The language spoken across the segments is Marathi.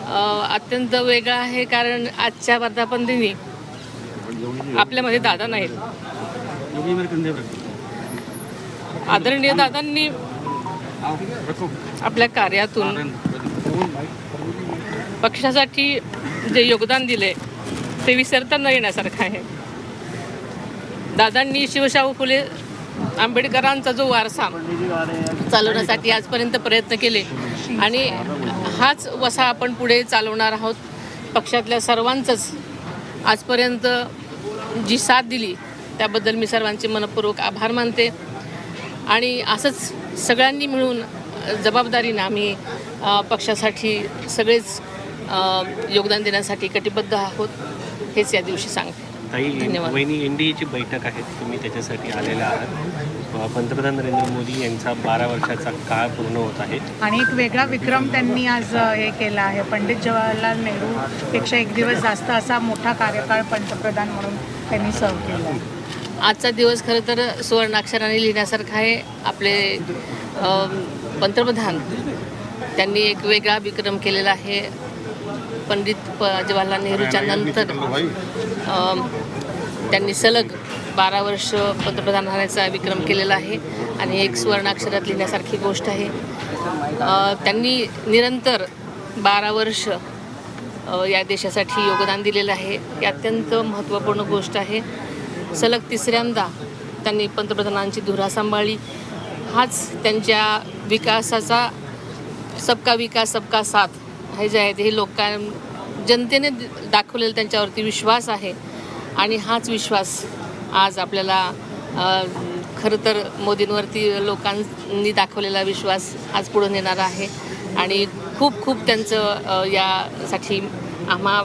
अत्यंत वेगळा आहे, कारण आजच्या वर्धापन दिनी आपल्यामध्ये दादा नाहीत. आदरणीय दादांनी आपल्या कार्यातून पक्षासाठी जे योगदान दिले ते विसरता न येण्यासारखं आहे. दादांनी शिवशाहू फुले आंबेडकरांचा जो वारसा चालवण्यासाठी आजपर्यंत प्रयत्न केले आणि हाच वसा आपण पुढे चालवणार आहोत. पक्षातल्या सर्वांचंच आजपर्यंत जी साथ दिली त्याबद्दल मी सर्वांचे मनपूर्वक आभार मानते आणि असंच सगळ्यांनी मिळून जबाबदारीनं आम्ही पक्षासाठी सगळेच योगदान देण्यासाठी कटिबद्ध आहोत हेच या दिवशी सांगते. धन्यवाद. वहिनी, एनडीएची बैठक आहे, तुम्ही त्याच्यासाठी आलेला आहात. पंतप्रधान नरेंद्र मोदी यांचा 12 वर्षाचा काळ पूर्ण होत आहे आणि एक वेगळा विक्रम त्यांनी आज हे केला आहे. पंडित जवाहरलाल नेहरू पेक्षा एक दिवस जास्त असा मोठा कार्यकाळ पंतप्रधान म्हणून त्यांनी सर्व केला. आजचा दिवस खरं तर सुवर्णाक्षराने लिहिण्यासारखा आहे. आपले पंतप्रधान त्यांनी एक वेगळा विक्रम केलेला आहे. पंडित जवाहरलाल नेहरूच्या नंतर त्यांनी सलग 12 वर्ष पंतप्रधान राहण्याचा विक्रम केलेला आहे आणि एक सुवर्णाक्षरात लिहिण्यासारखी गोष्ट आहे. त्यांनी निरंतर 12 वर्ष या देशासाठी योगदान दिलेलं आहे. ही अत्यंत महत्त्वपूर्ण गोष्ट आहे. सलग तिसऱ्यांदा त्यांनी पंतप्रधानांची धुरा सांभाळली. हाच त्यांच्या विकासाचा सबका विकास सबका साथ हे जे आहे ते जनतेने दाखवलेला त्यांच्यावरती विश्वास आहे आणि हाच विश्वास आज आपल्याला खरं तर मोदींवरती लोकांनी दाखवलेला विश्वास आज पुढे नेणारा आहे आणि खूप खूप त्यांचं यासाठी आम्हा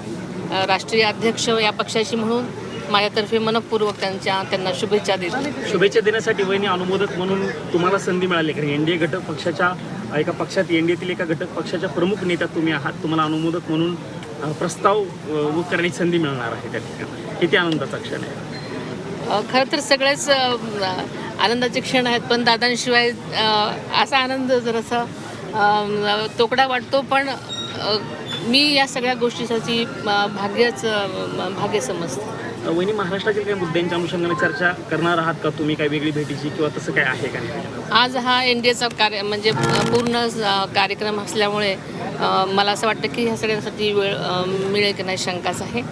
राष्ट्रीय अध्यक्ष या पक्षाची म्हणून माझ्यातर्फे मनपूर्वक त्यांना शुभेच्छा देतो. शुभेच्छा देण्यासाठी वहिनी अनुमोदक म्हणून तुम्हाला संधी मिळाली, कारण एनडीए घटक पक्षाच्या एका पक्षात एनडीएतील एका घटक पक्षाच्या प्रमुख नेत्या तुम्ही आहात. तुम्हाला अनुमोदक म्हणून प्रस्ताव करण्याची संधी मिळणार आहे. त्या ठिकाणी किती आनंदाचा क्षण आहे? खरं तर सगळेच आनंदाचे क्षण आहेत, पण दादांशिवाय असा आनंद जरासा तोकडा वाटतो. पण मी या सगळ्या गोष्टीसाठी भाग्य समजते. वहिनी, महाराष्ट्रातील काही मुद्द्यांच्या अनुषंगाने चर्चा करणार आहात का तुम्ही? काही वेगळी भेटीची किंवा तसं काय आहे का? आज हा एनडीएचा म्हणजे पूर्ण कार्यक्रम असल्यामुळे मला असं वाटतं की ह्या सगळ्यांसाठी वेळ मिळेल की नाही शंकाच आहे.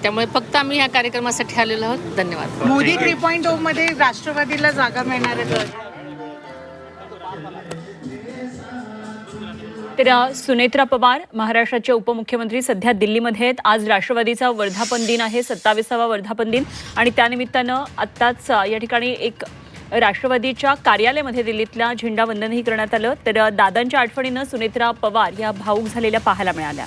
त्यामुळे फक्त आम्ही ह्या कार्यक्रमासाठी आलेलो आहोत. धन्यवाद. मोदी 3.0 मध्ये राष्ट्रवादीला जागा मिळणार आहे. तर सुनेत्रा पवार महाराष्ट्राचे उपमुख्यमंत्री सध्या दिल्लीमध्ये आहेत. आज राष्ट्रवादीचा वर्धापन दिन आहे, 27वा वर्धापन दिन, आणि त्यानिमित्तानं आत्ताच या ठिकाणी एक राष्ट्रवादीच्या कार्यालयामध्ये दिल्लीतल्या झेंडावंदनही करण्यात आलं. तर दादांच्या आठवणीनं सुनेत्रा पवार या भावूक झालेल्या पाहायला मिळाल्या.